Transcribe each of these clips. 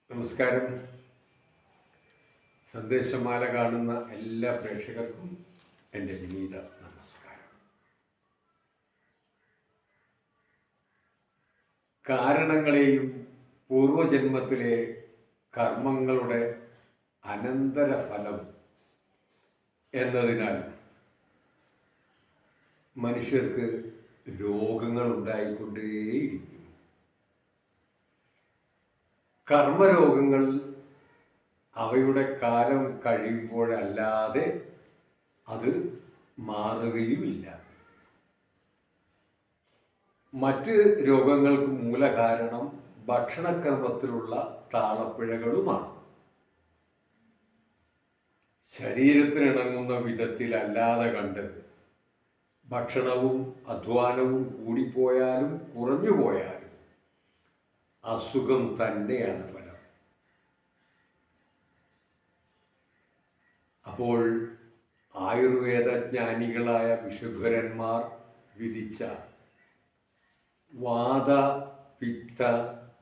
നമസ്കാരം. സന്ദേശമാല കാണുന്ന എല്ലാ പ്രേക്ഷകർക്കും എൻ്റെ വിനീത നമസ്കാരം. കാരണങ്ങളെയും പൂർവജന്മത്തിലെ കർമ്മങ്ങളുടെ അനന്തരഫലം എന്നതിനാൽ മനുഷ്യർക്ക് രോഗങ്ങൾ ഉണ്ടായിക്കൊണ്ടേയിരിക്കും. കർമ്മരോഗങ്ങൾ അവയുടെ കാലം കഴിയുമ്പോഴല്ലാതെ അത് മാറുകയുമില്ല. മറ്റ് രോഗങ്ങൾക്ക് മൂലകാരണം ഭക്ഷണക്രമത്തിലുള്ള താളപ്പിഴകളുമാണ്. ശരീരത്തിനിണങ്ങുന്ന വിധത്തിലല്ലാതെ കണ്ട് ഭക്ഷണവും അധ്വാനവും കൂടിപ്പോയാലും കുറഞ്ഞുപോയാലും അസുഖം തന്നെയാണ് ഫലം. അപ്പോൾ ആയുർവേദജ്ഞാനികളായ വിശുദ്ധരന്മാർ വിധിച്ച വാത പിത്ത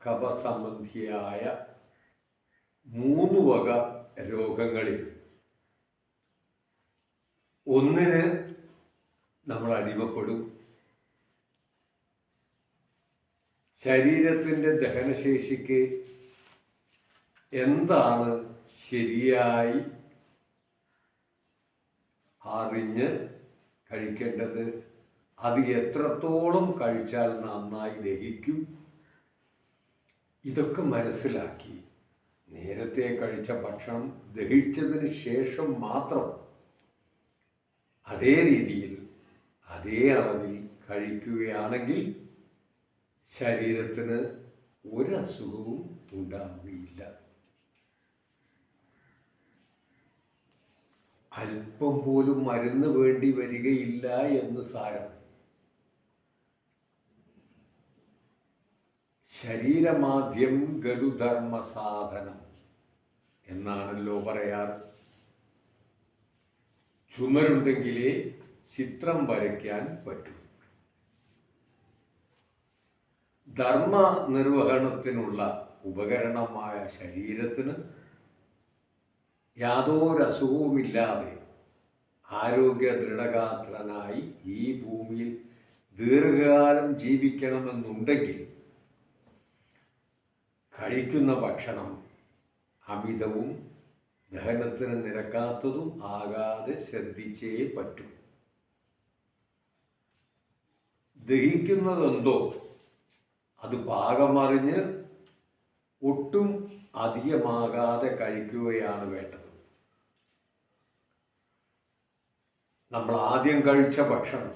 കഫ സംബന്ധിയായ 3 വക രോഗങ്ങളിൽ ഒന്നിന് നമ്മൾ അടിമപ്പെടും. ശരീരത്തിൻ്റെ ദഹനശേഷിക്ക് എന്താണ് ശരിയായി അറിഞ്ഞ് കഴിക്കേണ്ടത്, അത് എത്രത്തോളം കഴിച്ചാൽ നന്നായി ദഹിക്കും, ഇതൊക്കെ മനസ്സിലാക്കി നേരത്തെ കഴിച്ച ഭക്ഷണം ദഹിച്ചതിന് ശേഷം മാത്രം അതേ രീതിയിൽ അതേ അളവിൽ കഴിക്കുകയാണെങ്കിൽ ശരീരത്തിന് ഒരസുഖവും ഉണ്ടാവുകയില്ല. അല്പം പോലും മരുന്ന് വേണ്ടി വരികയില്ല എന്ന് സാരം. ശരീരമാദ്യം ഗരുധർമ്മ സാധനം എന്നാണല്ലോ പറയാറ്. ചുമരുണ്ടെങ്കിലേ ചിത്രം വരയ്ക്കാൻ പറ്റൂ. ധർമ്മ നിർവഹണത്തിനുള്ള ഉപകരണമായ ശരീരത്തിന് യാതൊരസുഖവുമില്ലാതെ ആരോഗ്യ ദൃഢഗാത്രനായി ഈ ഭൂമിയിൽ ദീർഘകാലം ജീവിക്കണമെന്നുണ്ടെങ്കിൽ കഴിക്കുന്ന ഭക്ഷണം അമിതവും ദഹനത്തിന് നിരക്കാത്തതും ആകാതെ ശ്രദ്ധിച്ചേ പറ്റൂ. ദഹിക്കുന്നതെന്തോ അത് പാകമറിഞ്ഞ് ഒട്ടും അധികമാകാതെ കഴിക്കുകയാണ് വേണ്ടത്. നമ്മൾ ആദ്യം കഴിച്ച ഭക്ഷണം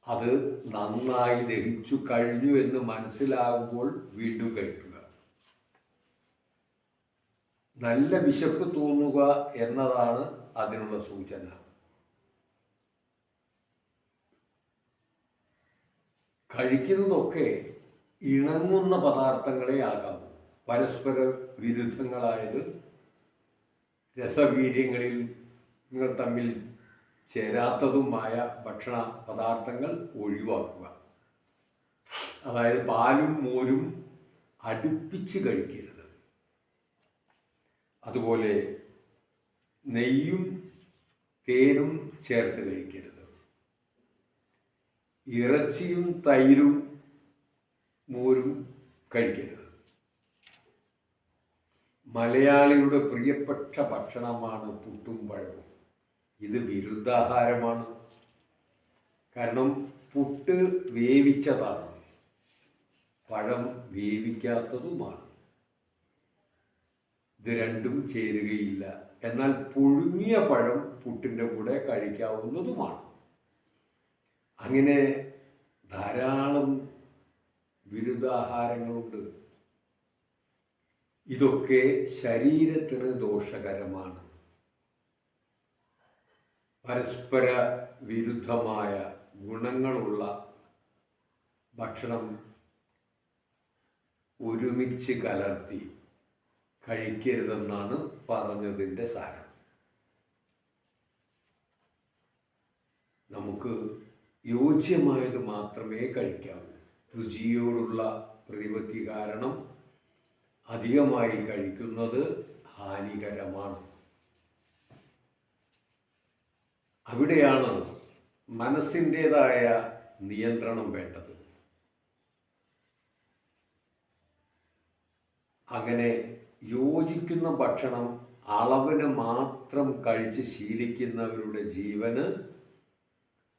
അത് നന്നായി ദഹിച്ചു കഴിഞ്ഞു എന്ന് മനസ്സിലാകുമ്പോൾ വീണ്ടും കഴിക്കുക. നല്ല വിശപ്പ് തോന്നുക എന്നതാണ് അതിനുള്ള സൂചന. കഴിക്കുന്നതൊക്കെ ഇണങ്ങുന്ന പദാർത്ഥങ്ങളെ ആകാവൂ. പരസ്പര വിരുദ്ധങ്ങളായത് രസവീര്യങ്ങളിൽ നിങ്ങൾ തമ്മിൽ ചേരാത്തതുമായ ഭക്ഷണ പദാർത്ഥങ്ങൾ ഒഴിവാക്കുക. അതായത് പാലും മോരും അടുപ്പിച്ച് കഴിക്കരുത്. അതുപോലെ നെയ്യും തേനും ചേർത്ത് കഴിക്കരുത്. ഇറച്ചിയും തൈരും മോരും കഴിക്കരുത്. മലയാളിയുടെ പ്രിയപ്പെട്ട ഭക്ഷണമാണ് പുട്ടും പഴവും. ഇത് വിരുദ്ധാഹാരമാണ്. കാരണം പുട്ട് വേവിച്ചതാണ്, പഴം വേവിക്കാത്തതുമാണ്. ഇത് രണ്ടും ചേരുകയില്ല. എന്നാൽ പുഴുങ്ങിയ പഴം പുട്ടിൻ്റെ കൂടെ കഴിക്കാവുന്നതുമാണ്. അങ്ങനെ ധാരാളം വിരുദ്ധാഹാരങ്ങളുണ്ട്. ഇതൊക്കെ ശരീരത്തിന് ദോഷകരമാണ്. പരസ്പര വിരുദ്ധമായ ഗുണങ്ങളുള്ള ഭക്ഷണം ഒരുമിച്ച് കലർത്തി കഴിക്കരുതെന്നാണ് പറഞ്ഞതിൻ്റെ സാരം. നമുക്ക് യോജ്യമായത് മാത്രമേ കഴിക്കാവൂ. രുചിയോടുള്ള പ്രതിപത്തി കാരണം അധികമായി കഴിക്കുന്നത് ഹാനികരമാണ്. അവിടെയാണ് മനസ്സിൻ്റേതായ നിയന്ത്രണം വേണ്ടത്. അങ്ങനെ യോജിക്കുന്ന ഭക്ഷണം അളവിന് മാത്രം കഴിച്ച് ശീലിക്കുന്നവരുടെ ജീവന്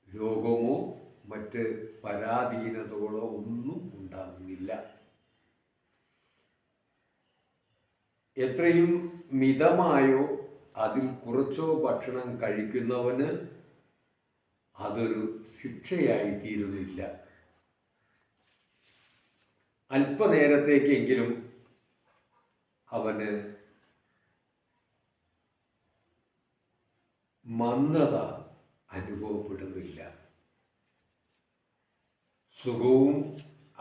രോഗമോ മറ്റ് പരാധീനതകളോ ഒന്നും ഉണ്ടാകുന്നില്ല. എത്രയും മിതമായോ അതിൽ കുറച്ചോ ഭക്ഷണം കഴിക്കുന്നവന് അതൊരു ശിക്ഷയായി തീരുന്നില്ല. അല്പനേരത്തേക്കെങ്കിലും അവന് മന്ദത അനുഭവപ്പെടുന്നില്ല. സുഖവും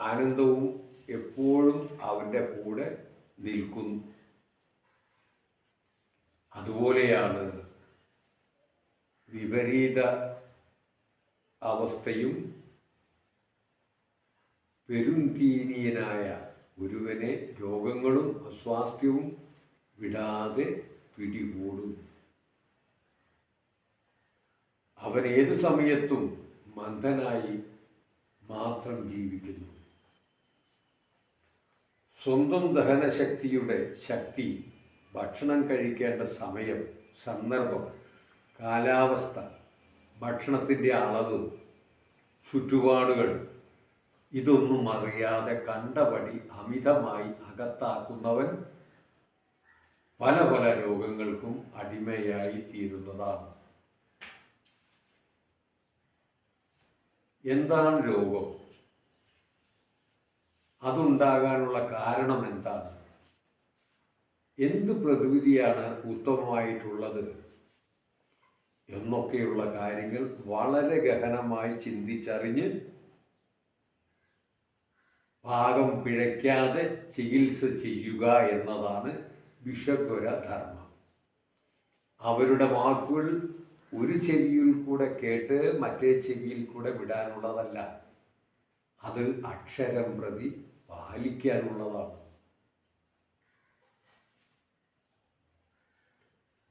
ആനന്ദവും എപ്പോഴും അവൻ്റെ കൂടെ നിൽക്കുന്നു. അതുപോലെയാണ് വിപരീത അവസ്ഥയും പെരുന്തീനിയനായ ഒരുവനെ രോഗങ്ങളും അസ്വാസ്ഥ്യവും വിടാതെ പിടികൂടും. അവൻ ഏത് സമയത്തും മന്ദനായി മാത്രം ജീവിക്കുന്നു. സ്വന്തം ദഹനശക്തിയുടെ ശക്തി, ഭക്ഷണം കഴിക്കേണ്ട സമയം, സന്ദർഭം, കാലാവസ്ഥ, ഭക്ഷണത്തിൻ്റെ അളവ്, ചുറ്റുപാടുകൾ ഇതൊന്നും അറിയാതെ കണ്ടപടി അമിതമായി അകത്താക്കുന്നവൻ പല പല രോഗങ്ങൾക്കും അടിമയായി തീരുന്നതാണ്. എന്താണ് രോഗം? അതുണ്ടാകാനുള്ള കാരണം എന്താണ്? എന്ത് പ്രതിവിധിയാണ് ഉത്തമമായിട്ടുള്ളത് എന്നൊക്കെയുള്ള കാര്യങ്ങൾ വളരെ ഗഹനമായി ചിന്തിച്ചറിഞ്ഞ് പാകം പിഴയ്ക്കാതെ ചികിത്സ ചെയ്യുക എന്നതാണ് വിഷഗ്വര ധർമ്മം. അവരുടെ വാക്കുകൾ ഒരു ചെവിയിൽ കൂടെ കേട്ട് മറ്റേ ചെവിയിൽ കൂടെ വിടാനുള്ളതല്ല, അത് അക്ഷരം പ്രതി പാലിക്കാനുള്ളതാണ്.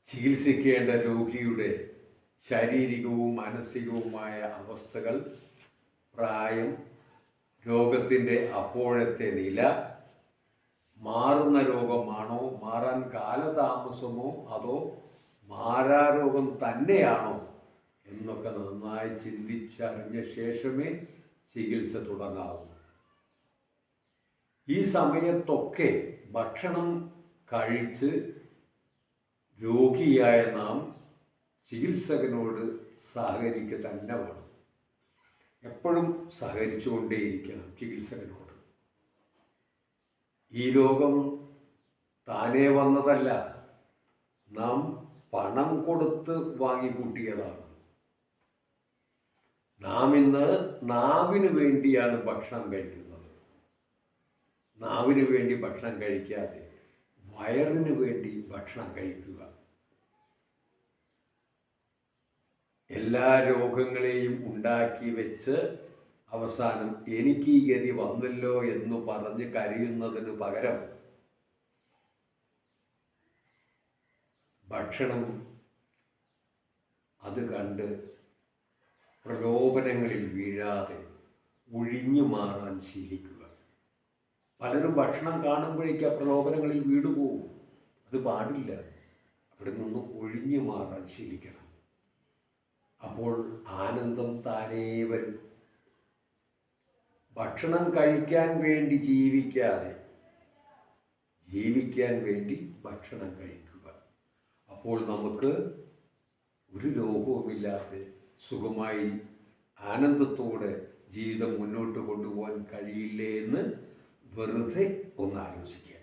ചികിത്സിക്കേണ്ട രോഗിയുടെ ശാരീരികവും മാനസികവുമായ അവസ്ഥകൾ, പ്രായം, രോഗത്തിൻ്റെ അപ്പോഴത്തെ നില, മാറുന്ന രോഗമാണോ, മാറാൻ കാലതാമസമോ അതോ മാരാരോഗം തന്നെയാണോ എന്നൊക്കെ നന്നായി ചിന്തിച്ചറിഞ്ഞ ശേഷമേ ചികിത്സ തുടങ്ങാവൂ. ഈ സമയത്തൊക്കെ ഭക്ഷണം കഴിച്ച് രോഗിയായ നാം ചികിത്സകനോട് സഹകരിക്കുക തന്നെ വേണം. എപ്പോഴും സഹകരിച്ചുകൊണ്ടേയിരിക്കണം ചികിത്സകനോട്. ഈ രോഗം താനേ വന്നതല്ല, നാം പണം കൊടുത്ത് വാങ്ങിക്കൂട്ടിയതാണ്. നാം ഇന്ന് നാവിന് വേണ്ടിയാണ് ഭക്ഷണം കഴിക്കുന്നത്. നാവിന് വേണ്ടി ഭക്ഷണം കഴിക്കാതെ വയറിന് വേണ്ടി ഭക്ഷണം കഴിക്കുക. എല്ലാ രോഗങ്ങളെയും ഉണ്ടാക്കി വെച്ച് അവസാനം എനിക്ക് ഈ ഗതി വന്നല്ലോ എന്ന് പറഞ്ഞ് കരയുന്നതിന് പകരം ഭക്ഷണം അത് കണ്ട് പ്രലോഭനങ്ങളിൽ വീഴാതെ ഒഴിഞ്ഞു മാറാൻ ശീലിക്കുക. പലരും ഭക്ഷണം കാണുമ്പോഴേക്കും ആ പ്രലോഭനങ്ങളിൽ വീടുപോകും. അത് പാടില്ല. അവിടെ നിന്ന് ഒഴിഞ്ഞു മാറാൻ ശീലിക്കണം. അപ്പോൾ ആനന്ദം താനേ വരും. ഭക്ഷണം കഴിക്കാൻ വേണ്ടി ജീവിക്കാതെ ജീവിക്കാൻ വേണ്ടി ഭക്ഷണം കഴിക്കുക. അപ്പോൾ നമുക്ക് ഒരു രോഗവുമില്ലാതെ സുഖമായി ആനന്ദത്തോടെ ജീവിതം മുന്നോട്ട് കൊണ്ടുപോകാൻ കഴിയില്ലേ എന്ന് വെറുതെ ഒന്ന് ആലോചിക്കുക.